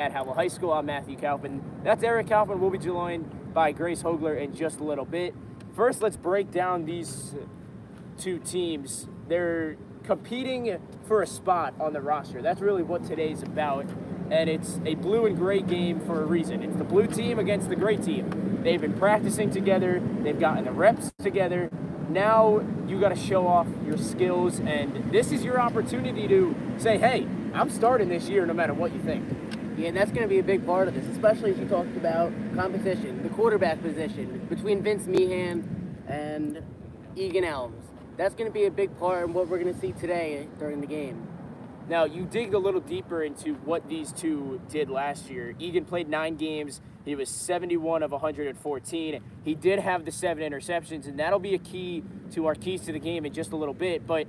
at Howell High School. I'm Matthew Kaufman. That's Eric Kaufman. We'll be joined by Grace Hogler in just a little bit. First, let's break down these two teams. They're competing for a spot on the roster. That's really what today's about. And it's a blue and gray game for a reason. It's the blue team against the gray team. They've been practicing together. They've gotten the reps together. Now you got to show off your skills, and this is your opportunity to say, hey, I'm starting this year no matter what you think. Yeah, and that's going to be a big part of this, especially as you talked about competition, the quarterback position between Vince Meehan and Egan Elms. That's going to be a big part of what we're going to see today during the game. Now, you dig a little deeper into what these two did last year. Egan played 9 games. He was 71 of 114. He did have the 7 interceptions, and that'll be a key to our keys to the game in just a little bit. But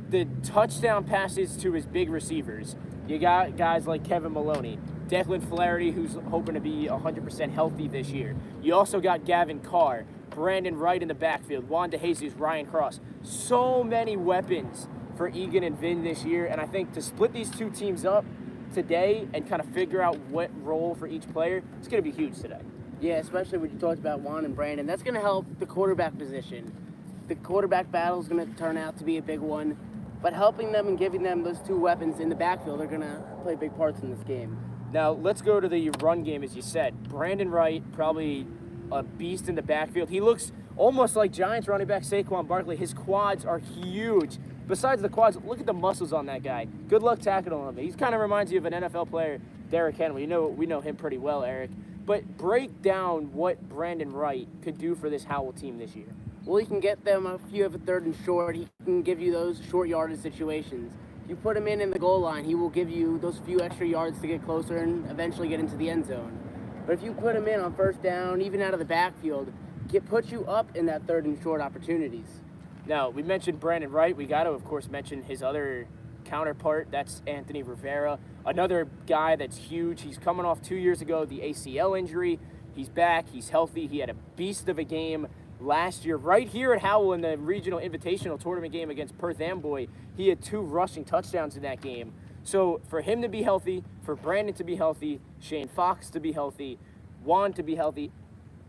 the touchdown passes to his big receivers, you got guys like Kevin Maloney, Declan Flaherty, who's hoping to be 100% healthy this year. You also got Gavin Carr, Brandon Wright in the backfield, Juan DeJesus, Ryan Cross. So many weapons for Egan and Vin this year, and I think to split these two teams up today and kind of figure out what role for each player, it's going to be huge today. Yeah, especially when you talked about Juan and Brandon. That's going to help the quarterback position. The quarterback battle is going to turn out to be a big one, but helping them and giving them those two weapons in the backfield are going to play big parts in this game. Now, let's go to the run game, as you said. Brandon Wright, probably a beast in the backfield. He looks almost like Giants running back Saquon Barkley. His quads are huge. Besides the quads, look at the muscles on that guy. Good luck tackling him. He kind of reminds you of an NFL player, Derrick Henry. We know him pretty well, Eric. But break down what Brandon Wright could do for this Howell team this year. Well, he can get them a few of a third and short. He can give you those short yardage situations. If you put him in the goal line, he will give you those few extra yards to get closer and eventually get into the end zone. But if you put him in on first down, even out of the backfield, it puts you up in that third and short opportunities. Now, we mentioned Brandon Wright. We got to, of course, mention his other counterpart. That's Anthony Rivera, another guy that's huge. He's coming off 2 years ago, the ACL injury. He's back. He's healthy. He had a beast of a game last year right here at Howell in the regional invitational tournament game against Perth Amboy. He had 2 rushing touchdowns in that game. So for him to be healthy, for Brandon to be healthy, Shane Fox to be healthy, Juan to be healthy,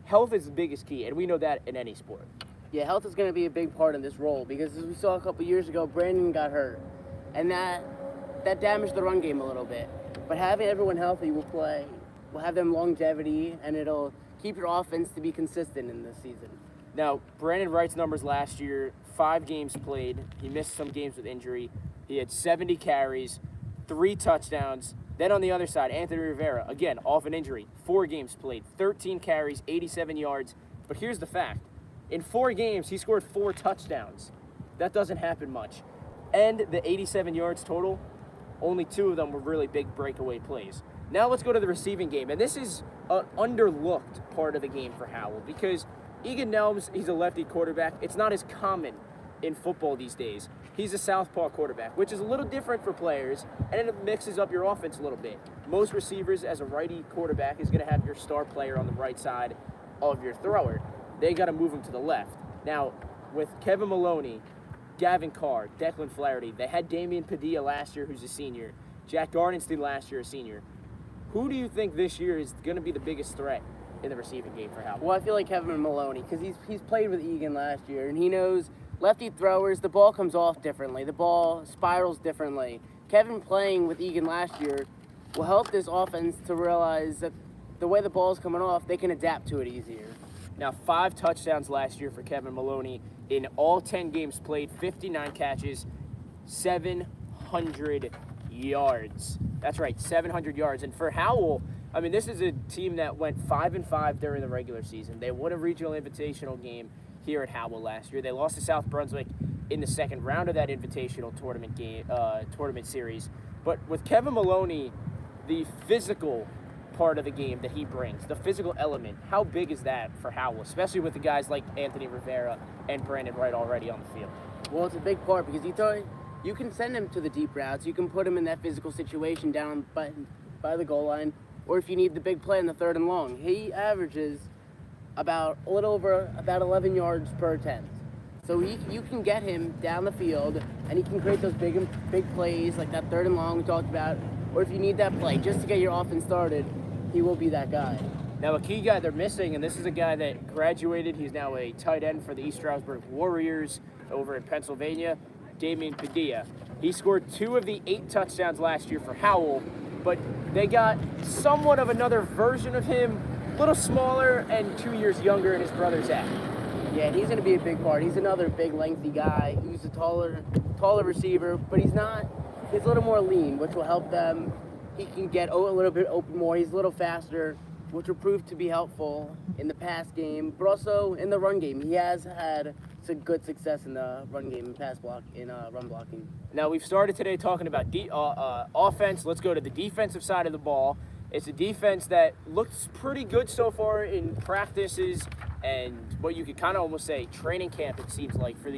health is the biggest key, and we know that in any sport. Yeah, health is going to be a big part of this role because as we saw a couple years ago, Brandon got hurt, and that damaged the run game a little bit. But having everyone healthy will have them longevity, and it'll keep your offense to be consistent in this season. Now, Brandon Wright's numbers last year, 5 games played. He missed some games with injury. He had 70 carries, 3 touchdowns. Then on the other side, Anthony Rivera, again, off an injury, 4 games played, 13 carries, 87 yards. But here's the fact. In 4 games, he scored 4 touchdowns. That doesn't happen much. And the 87 yards total, only 2 of them were really big breakaway plays. Now let's go to the receiving game. And this is an underlooked part of the game for Howell because Egan Nelms, he's a lefty quarterback. It's not as common in football these days. He's a southpaw quarterback, which is a little different for players, and it mixes up your offense a little bit. Most receivers, as a righty quarterback, is going to have your star player on the right side of your thrower. They got to move him to the left. Now, with Kevin Maloney, Gavin Carr, Declan Flaherty, they had Damian Padilla last year, who's a senior. Jack Gardenstein last year, a senior. Who do you think this year is going to be the biggest threat in the receiving game for Howell? Well, I feel like Kevin Maloney because he's played with Egan last year, and he knows lefty throwers, the ball comes off differently. The ball spirals differently. Kevin playing with Egan last year will help this offense to realize that the way the ball's coming off, they can adapt to it easier. Now, 5 touchdowns last year for Kevin Maloney in all 10 games played, 59 catches, 700 yards. That's right, 700 yards. And for Howell, I mean, this is a team that went 5-5 during the regular season. They won a regional invitational game here at Howell last year. They lost to South Brunswick in the second round of that invitational tournament series. But with Kevin Maloney, the physical part of the game that he brings, the physical element, how big is that for Howell, especially with the guys like Anthony Rivera and Brandon Wright already on the field? Well, it's a big part because you can send him to the deep routes. You can put him in that physical situation down by the goal line, or if you need the big play in the 3rd and long. He averages about 11 yards per attempt. So you can get him down the field, and he can create those big plays like that 3rd and long we talked about. or if you need that play just to get your offense started, he will be that guy. Now, a key guy they're missing, and this is a guy that graduated. He's now a tight end for the East Stroudsburg Warriors over in Pennsylvania, Damian Padilla. He scored 2 of the 8 touchdowns last year for Howell, but they got somewhat of another version of him, a little smaller and 2 years younger in his brother Zach. Yeah, and he's going to be a big part. He's another big, lengthy guy. He's a taller receiver, but he's a little more lean, which will help them. He can get a little bit open more. He's a little faster, which will prove to be helpful in the pass game, but also in the run game. He has had some good success in the run game and run blocking. Now, we've started today talking about offense. Let's go to the defensive side of the ball. It's a defense that looks pretty good so far in practices and what you could kind of almost say training camp, it seems like, for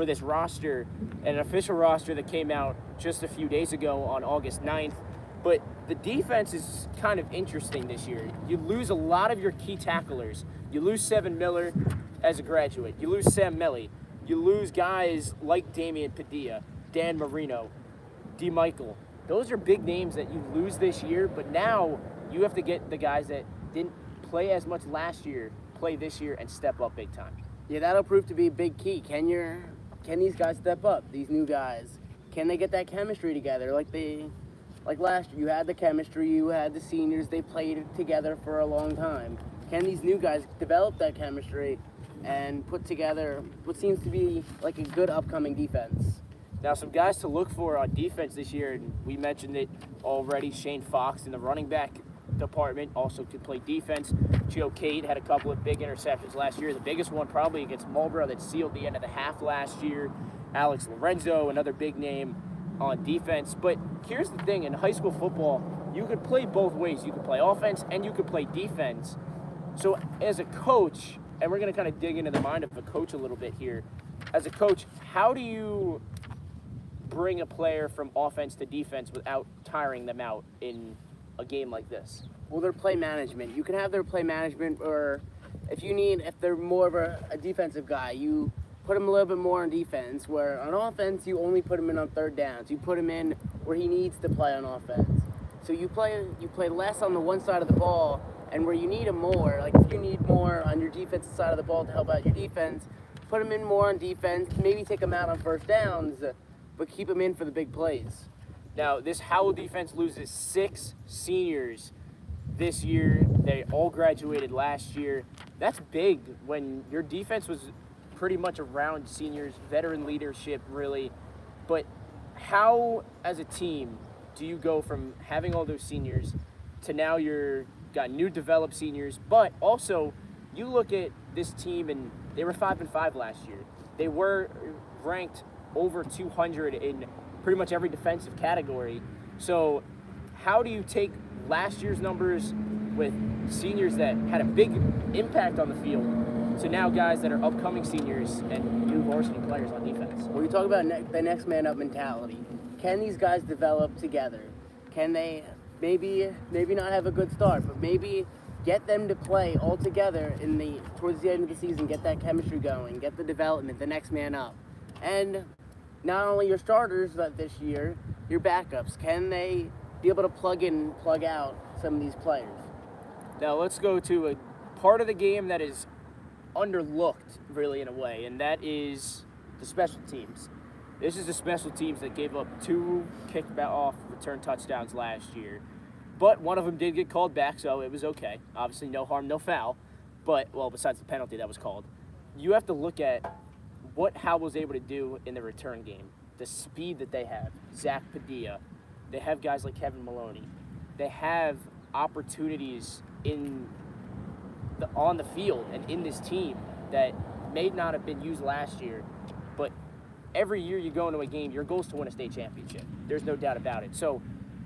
this roster, an official roster that came out just a few days ago on August 9th. But the defense is kind of interesting this year. You lose a lot of your key tacklers. You lose Seven Miller as a graduate. You lose Sam Melly. You lose guys like Damian Padilla, Dan Marino, D. Michael. Those are big names that you lose this year, but now you have to get the guys that didn't play as much last year, play this year, and step up big time. Yeah, that'll prove to be a big key. Can these guys step up, these new guys? Can they get that chemistry together like last year? You had the chemistry, you had the seniors, they played together for a long time. Can these new guys develop that chemistry and put together what seems to be like a good upcoming defense? Now, some guys to look for on defense this year, and we mentioned it already, Shane Fox in the running back department also could play defense. Joe Cade had a couple of big interceptions last year. The biggest one probably against Marlboro that sealed the end of the half last year. Alex Lorenzo, another big name on defense. But here's the thing, in high school football, you could play both ways. You could play offense and you could play defense. So as a coach, and we're going to kind of dig into the mind of a coach a little bit here. As a coach, how do you bring a player from offense to defense without tiring them out in a game like this? Well, their play management. You can have their play management, or if they're more of a defensive guy, you put him a little bit more on defense, where on offense, you only put him in on third downs. You put him in where he needs to play on offense. So you play less on the one side of the ball, and where you need him more, like if you need more on your defensive side of the ball to help out your defense, put him in more on defense, maybe take him out on first downs, but keep him in for the big plays. Now, this Howell defense loses 6 seniors this year. They all graduated last year. That's big when your defense was pretty much around seniors, veteran leadership, really. But how, as a team, do you go from having all those seniors to now you're got new developed seniors, but also you look at this team and they were 5-5 last year. They were ranked over 200 in pretty much every defensive category. So how do you take last year's numbers with seniors that had a big impact on the field to now guys that are upcoming seniors and new varsity players on defense? When you talk about the next man up mentality, can these guys develop together? Can they maybe not have a good start, but maybe get them to play all together towards the end of the season, get that chemistry going, get the development, the next man up. And not only your starters this year, your backups, can they be able to plug in and plug out some of these players? Now let's go to a part of the game that is underlooked, really, in a way, and that is the special teams. This is the special teams that gave up 2 kickoff return touchdowns last year. But one of them did get called back, so it was okay. Obviously, no harm, no foul. But, well, besides the penalty that was called. You have to look at what Howell was able to do in the return game. The speed that they have. Zach Padilla. They have guys like Kevin Maloney. They have opportunities on the field and in this team that may not have been used last year. But every year you go into a game, your goal is to win a state championship. There's no doubt about it. So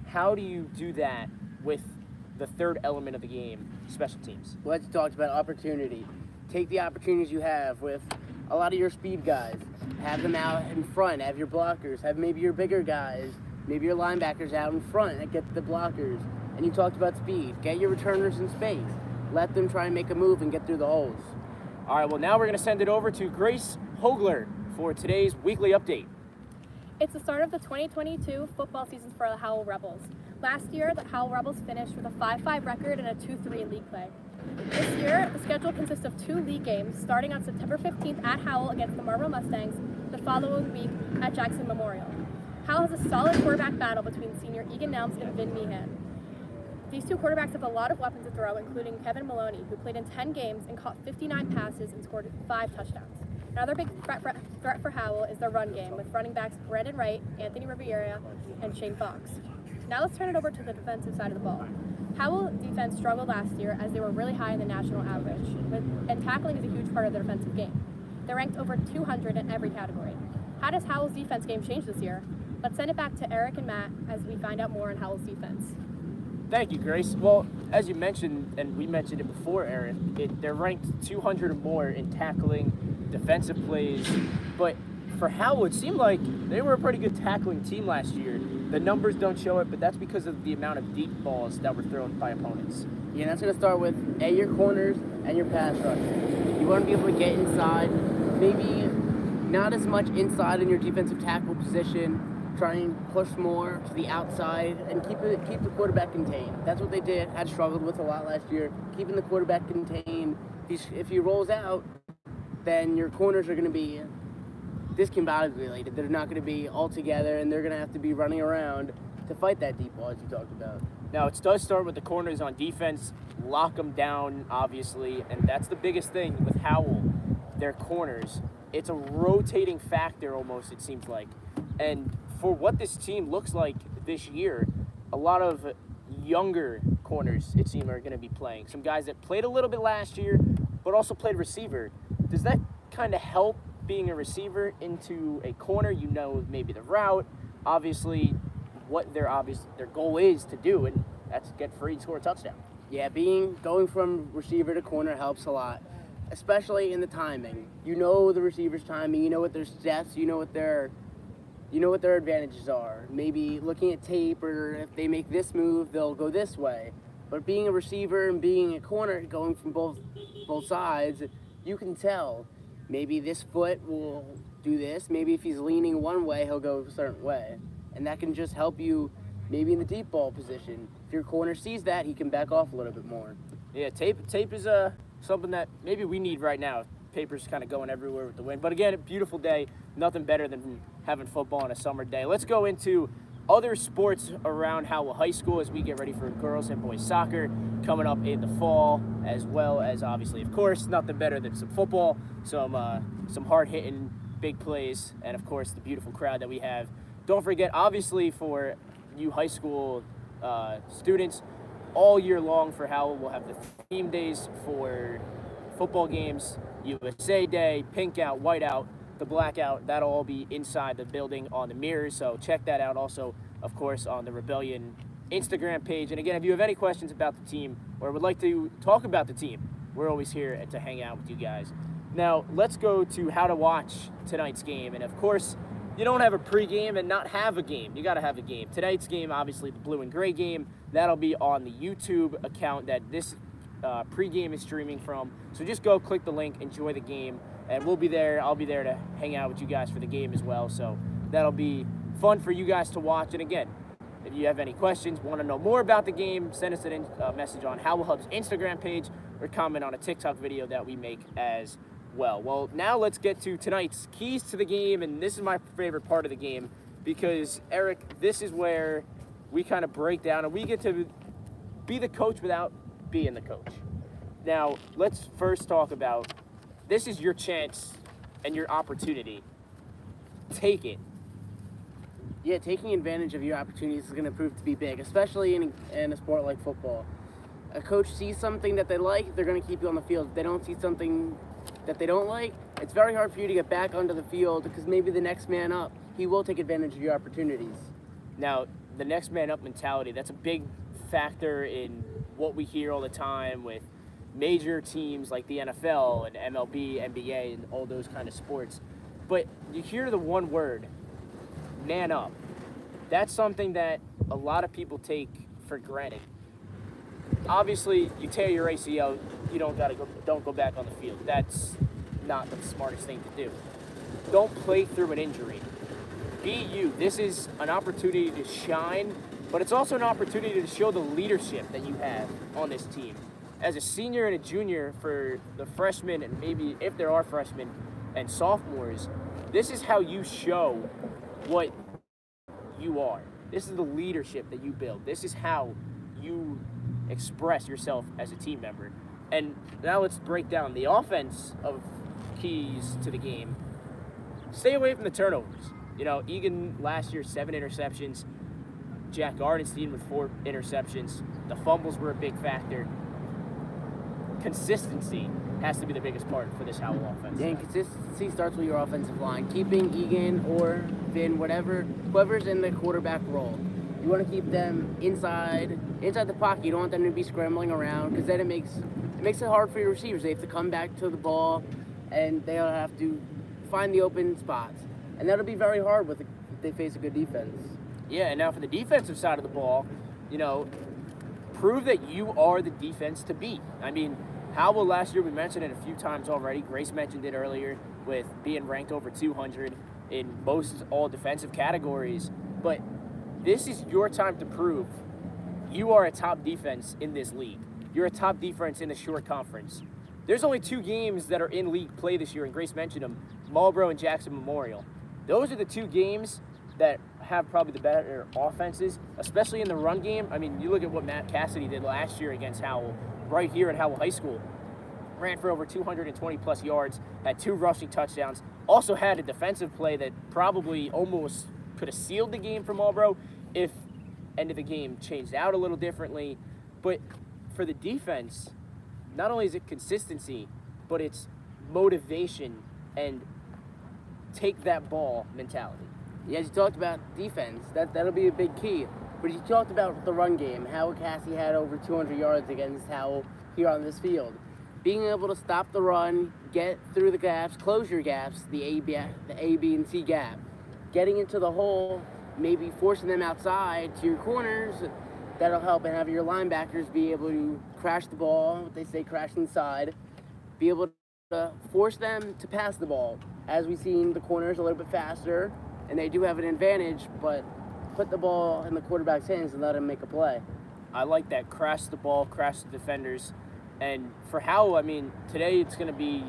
how do you do that with the third element of the game, special teams? Well, let's talk about opportunity. Take the opportunities you have with a lot of your speed guys. Have them out in front. Have your blockers. Have maybe your bigger guys, maybe your linebackers out in front and get the blockers. And you talked about speed. Get your returners in space. Let them try and make a move and get through the holes. All right, well, now we're going to send it over to Grace Hogler for today's weekly update. It's the start of the 2022 football season for the Howell Rebels. Last year, the Howell Rebels finished with a 5-5 record and a 2-3 in league play. This year, the schedule consists of 2 league games, starting on September 15th at Howell against the Marlboro Mustangs, the following week at Jackson Memorial. Howell has a solid quarterback battle between senior Egan Nelms and Vin Meehan. These two quarterbacks have a lot of weapons to throw, including Kevin Maloney, who played in 10 games and caught 59 passes and scored 5 touchdowns. Another big threat for Howell is their run game, with running backs Brandon Wright, Anthony Riviera, and Shane Fox. Now let's turn it over to the defensive side of the ball. Howell defense struggled last year as they were really high in the national average, and tackling is a huge part of their defensive game. They're ranked over 200 in every category. How does Howell's defense game change this year? Let's send it back to Eric and Matt as we find out more on Howell's defense. Thank you, Grace. Well, as you mentioned, and we mentioned it before, Eric, they're ranked 200 or more in tackling, defensive plays. But for Howell, it seemed like they were a pretty good tackling team last year. The numbers don't show it, but that's because of the amount of deep balls that were thrown by opponents. Yeah, that's going to start with your corners and your pass rush. You want to be able to get inside, maybe not as much inside in your defensive tackle position. Try and push more to the outside and keep the quarterback contained. That's what they had struggled with a lot last year, keeping the quarterback contained. If he rolls out, then your corners are going to be discombobulated. They're not going to be all together, and they're going to have to be running around to fight that deep ball, as you talked about. Now, it does start with the corners on defense. Lock them down, obviously, and that's the biggest thing with Howell, their corners. It's a rotating factor almost, it seems like. And for what this team looks like this year, a lot of younger corners, it seems, are going to be playing. Some guys that played a little bit last year, but also played receiver. Does that kind of help being a receiver into a corner? You know maybe the route, obviously what their goal is to do, and that's get free and score a touchdown. Yeah, going from receiver to corner helps a lot, especially in the timing. You know the receiver's timing, you know what their steps, you know what their advantages are. Maybe looking at tape, or if they make this move, they'll go this way. But being a receiver and being a corner, going from both sides, you can tell. Maybe this foot will do this. Maybe if he's leaning one way, he'll go a certain way. And that can just help you maybe in the deep ball position. If your corner sees that, he can back off a little bit more. Yeah, tape is something that maybe we need right now. Paper's kind of going everywhere with the wind. But again, a beautiful day. Nothing better than having football on a summer day. Let's go into other sports around Howell High School as we get ready for girls and boys soccer coming up in the fall, as well as obviously, of course, nothing better than some football, some hard-hitting big plays, and of course the beautiful crowd that we have. Don't forget, obviously, for you high school students, all year long for Howell, we'll have the theme days for football games, USA Day, pink out, white out, the blackout. That'll all be inside the building on the mirrors, so check that out. Also, of course, on the Rebellion Instagram page. And again, if you have any questions about the team or would like to talk about the team, we're always here to hang out with you guys. Now, let's go to how to watch tonight's game. And of course, you don't have a pregame and not have a game. You got to have a game. Tonight's game, obviously, the blue and gray game, that'll be on the YouTube account that this pregame is streaming from. So just go click the link, enjoy the game, and we'll be there. I'll be there to hang out with you guys for the game as well. So that'll be fun for you guys to watch. And again, if you have any questions, want to know more about the game, send us a message on Howell Hub's Instagram page or comment on a TikTok video that we make as well. Well, now let's get to tonight's keys to the game, and this is my favorite part of the game because, Eric, this is where we kind of break down and we get to be the coach without being the coach. Now, let's first talk about this is your chance and your opportunity. Take it. Yeah, taking advantage of your opportunities is going to prove to be big, especially in a sport like football. A coach sees something that they like, they're going to keep you on the field. If they don't see something that they don't like, it's very hard for you to get back onto the field because maybe the next man up, he will take advantage of your opportunities. Now, the next man up mentality, that's a big factor in what we hear all the time with major teams like the NFL and MLB, NBA, and all those kind of sports. But you hear the one word, man up. That's something that a lot of people take for granted. Obviously, you tear your ACL, you don't go back on the field. That's not the smartest thing to do. Don't play through an injury. be you. This is an opportunity to shine, but it's also an opportunity to show the leadership that you have on this team. As a senior and a junior, for the freshmen, and maybe if there are freshmen and sophomores, this is how you show what you are. This is the leadership that you build. This is how you express yourself as a team member. And now let's break down the offense of keys to the game. Stay away from the turnovers. You know, Egan last year, 7 interceptions. Jack Ardenstein with 4 interceptions. The fumbles were a big factor. Consistency has to be the biggest part for this Howell offense. Yeah, and consistency starts with your offensive line. Keeping Egan or Vin, whoever's in the quarterback role. You want to keep them inside the pocket. You don't want them to be scrambling around, because then it makes it hard for your receivers. They have to come back to the ball, and they'll have to find the open spots. And that'll be very hard if they face a good defense. Yeah, and now for the defensive side of the ball, you know, prove that you are the defense to beat. I mean, Howell last year, we mentioned it a few times already. Grace mentioned it earlier with being ranked over 200 in most all defensive categories. But this is your time to prove you are a top defense in this league. You're a top defense in the short conference. There's only 2 games that are in league play this year, and Grace mentioned them, Marlboro and Jackson Memorial. Those are the 2 games that have probably the better offenses, especially in the run game. I mean, you look at what Matt Cassidy did last year against Howell, right here at Howell High School. Ran for over 220-plus yards, had 2 rushing touchdowns, also had a defensive play that probably almost could have sealed the game for Marlboro if end of the game changed out a little differently. But for the defense, not only is it consistency, but it's motivation and take that ball mentality. Yeah, as you talked about defense, that'll be a big key. But you talked about the run game, how Cassie had over 200 yards against Howell here on this field. Being able to stop the run, get through the gaps, close your gaps, the A, B, and C gap. Getting into the hole, maybe forcing them outside to your corners, that'll help, and have your linebackers be able to crash the ball, what they say, crash inside, be able to force them to pass the ball. As we've seen, the corners a little bit faster, and they do have an advantage, but put the ball in the quarterback's hands and let him make a play. I like that. Crash the ball, crash the defenders. And for Howell, I mean, today it's going to be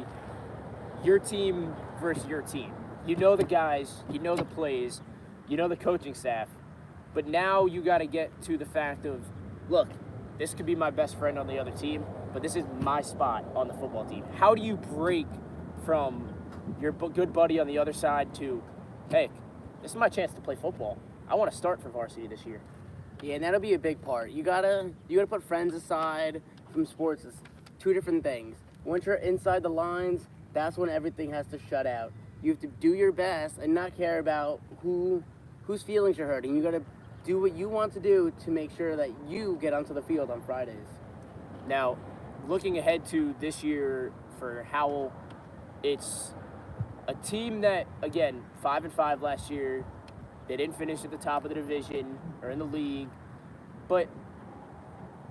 your team versus your team. You know the guys, you know the plays, you know the coaching staff, but now you got to get to the fact of, look, this could be my best friend on the other team, but this is my spot on the football team. How do you break from your good buddy on the other side to, hey, this is my chance to play football. I want to start for varsity this year. Yeah, and that'll be a big part. You gotta put friends aside from sports. It's 2 different things. Once you're inside the lines, that's when everything has to shut out. You have to do your best and not care about whose feelings you're hurting. You gotta do what you want to do to make sure that you get onto the field on Fridays. Now, looking ahead to this year for Howell, it's a team that, again, 5-5 last year. They didn't finish at the top of the division or in the league, but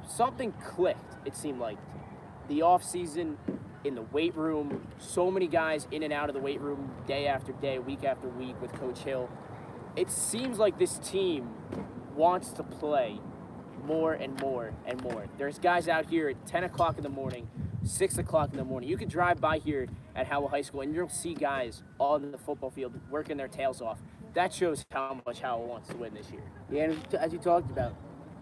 something clicked, it seemed like. The offseason, in the weight room, so many guys in and out of the weight room day after day, week after week with Coach Hill. It seems like this team wants to play more and more and more. There's guys out here at 10 o'clock in the morning, 6 o'clock in the morning. You could drive by here at Howell High School and you'll see guys on the football field working their tails off. That shows how much Howell wants to win this year. Yeah, and as you talked about,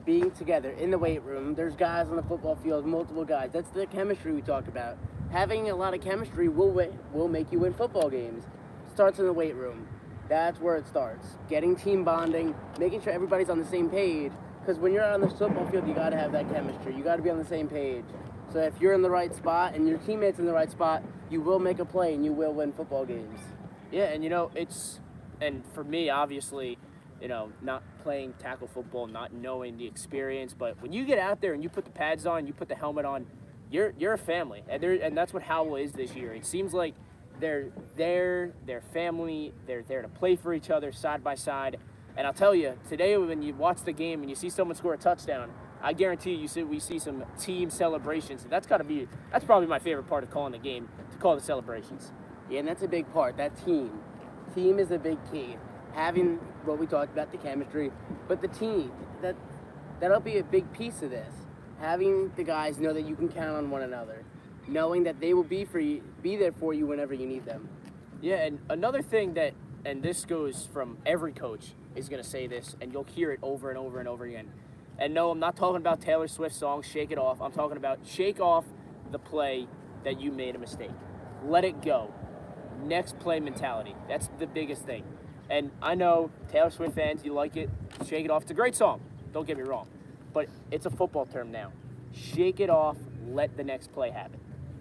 being together in the weight room, there's guys on the football field, multiple guys. That's the chemistry we talk about. Having a lot of chemistry will make you win football games. Starts in the weight room. That's where it starts. Getting team bonding, making sure everybody's on the same page. Because when you're on the football field, you got to have that chemistry. You got to be on the same page. So if you're in the right spot and your teammate's in the right spot, you will make a play and you will win football games. Yeah, and you know, and for me, obviously, you know, not playing tackle football, not knowing the experience, but when you get out there and you put the pads on, you put the helmet on, you're a family, and that's what Howell is this year. It seems like they're family, they're there to play for each other side by side. And I'll tell you, today when you watch the game and you see someone score a touchdown, I guarantee we see some team celebrations. That's probably my favorite part of calling the game, to call the celebrations. Yeah, and that's a big part, that team. Team is a big key. having what we talked about, the chemistry, but the team, that'll be a big piece of this. Having the guys know that you can count on one another, knowing that they will be there for you whenever you need them. Yeah, and another thing that, and this goes from every coach is going to say this, and you'll hear it over and over and over again. And no, I'm not talking about Taylor Swift's song, Shake It Off. I'm talking about shake off the play that you made a mistake. Let it go. Next play mentality. That's the biggest thing. And I know Taylor Swift fans, you like it. Shake It Off. It's a great song. Don't get me wrong. But it's a football term now. Shake it off. Let the next play happen.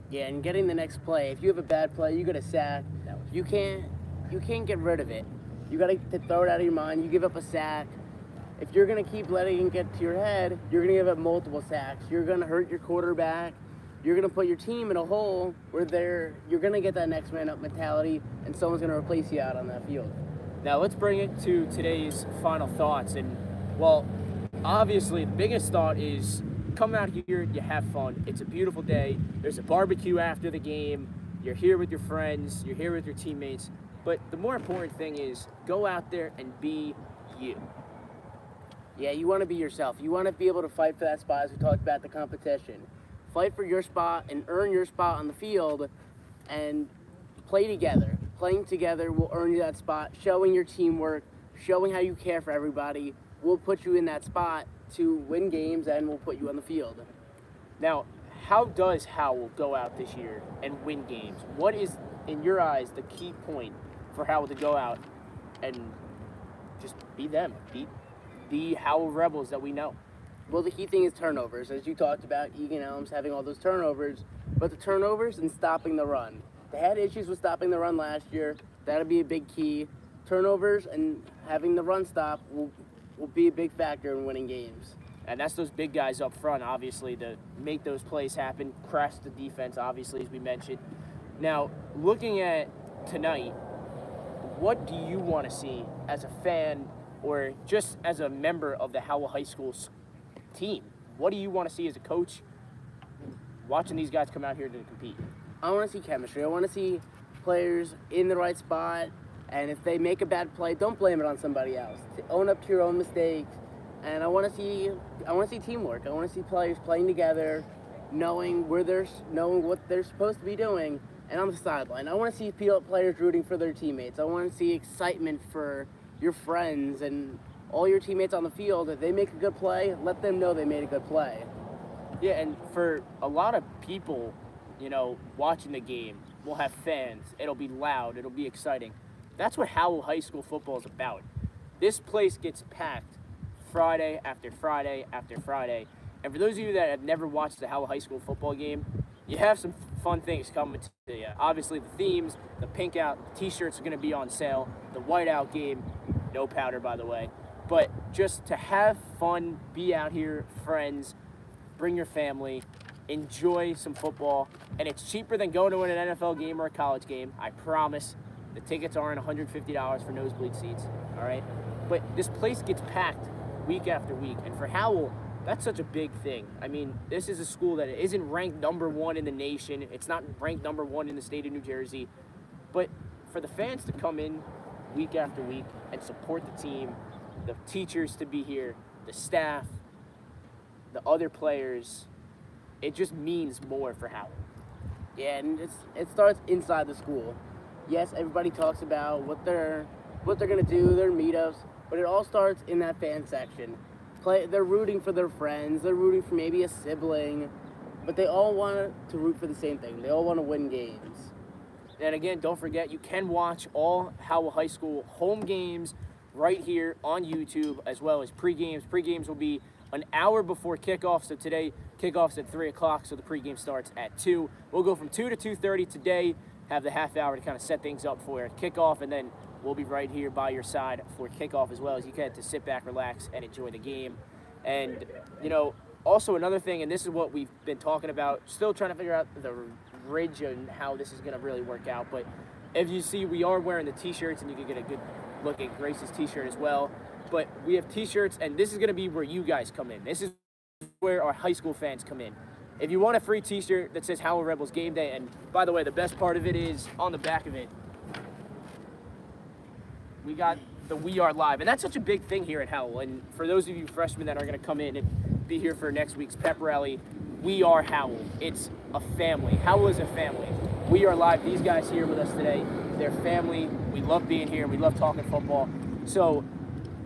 Yeah, and getting the next play. If you have a bad play, you get a sack. You can't get rid of it. You got to throw it out of your mind. You give up a sack. If you're going to keep letting it get to your head, you're going to give up multiple sacks. You're going to hurt your quarterback. You're going to put your team in a hole where you're going to get that next man up mentality, and someone's going to replace you out on that field. Now let's bring it to today's final thoughts. And, well, obviously the biggest thought is come out here, you have fun. It's a beautiful day. There's a barbecue after the game. You're here with your friends. You're here with your teammates. But the more important thing is go out there and be you. Yeah, you want to be yourself. You want to be able to fight for that spot, as we talked about the competition. Fight for your spot and earn your spot on the field and play together. Playing together will earn you that spot. Showing your teamwork, showing how you care for everybody will put you in that spot to win games and will put you on the field. Now, how does Howell go out this year and win games? What is, in your eyes, the key point for Howell to go out and just be them, beat the Howell Rebels that we know? Well, the key thing is turnovers. As you talked about, Egan Elms having all those turnovers, but the turnovers and stopping the run. They had issues with stopping the run last year. That'll be a big key. Turnovers and having the run stop will be a big factor in winning games. And that's those big guys up front, obviously, to make those plays happen, crash the defense, obviously, as we mentioned. Now, looking at tonight, what do you want to see as a fan or just as a member of the Howell High School team? What do you want to see as a coach watching these guys come out here to compete? I want to see chemistry. I want to see players in the right spot, and if they make a bad play, don't blame it on somebody else. Own up to your own mistakes. And I want to see teamwork. I want to see players playing together, knowing what they're supposed to be doing, and on the sideline. I want to see players rooting for their teammates. I want to see excitement for your friends and all your teammates on the field. If they make a good play, let them know they made a good play. Yeah, and for a lot of people, watching the game, we'll have fans. It'll be loud. It'll be exciting. That's what Howell High School football is about. This place gets packed Friday after Friday after Friday. And for those of you that have never watched the Howell High School football game, you have some fun things coming to you. Obviously, the themes, the pink out, the t-shirts are going to be on sale. The white out game, no powder, by the way. But just to have fun, be out here, friends, bring your family, enjoy some football. And it's cheaper than going to an NFL game or a college game, I promise. The tickets aren't $150 for nosebleed seats, all right? But this place gets packed week after week. And for Howell, that's such a big thing. I mean, this is a school that isn't ranked number one in the nation. It's not ranked number one in the state of New Jersey. But for the fans to come in week after week and support the team, the teachers to be here, the staff, the other players, it just means more for Howell. Yeah, and it starts inside the school. Yes, everybody talks about what they're going to do, their meetups, but it all starts in that fan section. They're rooting for their friends. They're rooting for maybe a sibling, but they all want to root for the same thing. They all want to win games. And again, don't forget, you can watch all Howell High School home games right here on YouTube, as well as pre-games. Pre-games will be an hour before kickoff. So today, kickoff's at 3 o'clock, so the pre-game starts at 2. We'll go from 2 to 2:30 today, have the half hour to kind of set things up for kickoff, and then we'll be right here by your side for kickoff as well, as you can to sit back, relax, and enjoy the game. And, also another thing, and this is what we've been talking about, still trying to figure out the bridge and how this is going to really work out. But if you see, we are wearing the T-shirts, and you can get a good look at Grace's T-shirt as well. But we have T-shirts, and this is going to be where you guys come in. This is where our high school fans come in. If you want a free T-shirt that says Howell Rebels Game Day, and by the way, the best part of it is on the back of it, we got the We Are Live. And that's such a big thing here at Howell. And for those of you freshmen that are going to come in and be here for next week's pep rally, we are Howell. It's a family. Howell is a family. We Are Live. These guys here with us today, they're family. We love being here. We love talking football. So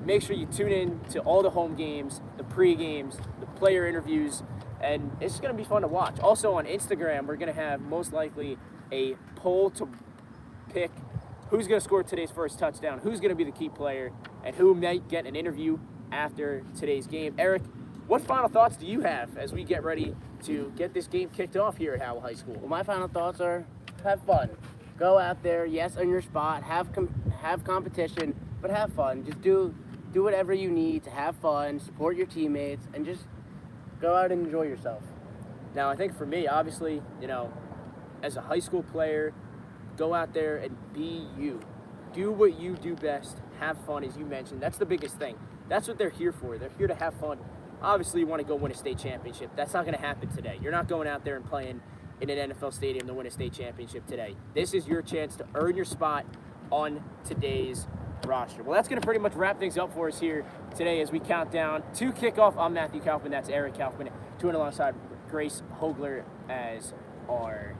make sure you tune in to all the home games, the pre-games, the player interviews, and it's going to be fun to watch. Also on Instagram, we're going to have most likely a poll to pick who's going to score today's first touchdown, who's going to be the key player, and who might get an interview after today's game. Eric, what final thoughts do you have as we get ready to get this game kicked off here at Howell High School? Well, my final thoughts are have fun. Go out there, yes, on your spot, have competition, but have fun. Just do whatever you need to have fun, support your teammates, and just go out and enjoy yourself. Now, I think for me, obviously, as a high school player, go out there and be you. Do what you do best. Have fun, as you mentioned. That's the biggest thing. That's what they're here for. They're here to have fun. Obviously, you want to go win a state championship. That's not going to happen today. You're not going out there and playing in an NFL stadium to win a state championship today. This is your chance to earn your spot on today's roster. Well, that's going to pretty much wrap things up for us here today as we count down to kickoff. I'm Matthew Kaufman. That's Eric Kaufman, joined alongside Grace Hogler as our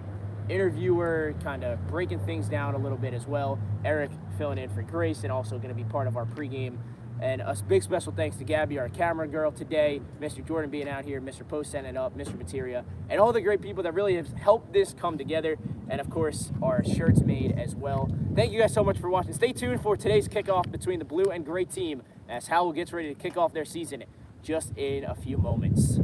interviewer, kind of breaking things down a little bit as well. Eric filling in for Grace and also going to be part of our pregame. And a big special thanks to Gabby, our camera girl today, Mr. Jordan being out here, Mr. Post sending up, Mr. Materia, and all the great people that really have helped this come together. And of course, our shirts made as well. Thank you guys so much for watching. Stay tuned for today's kickoff between the blue and gray team as Howell gets ready to kick off their season just in a few moments.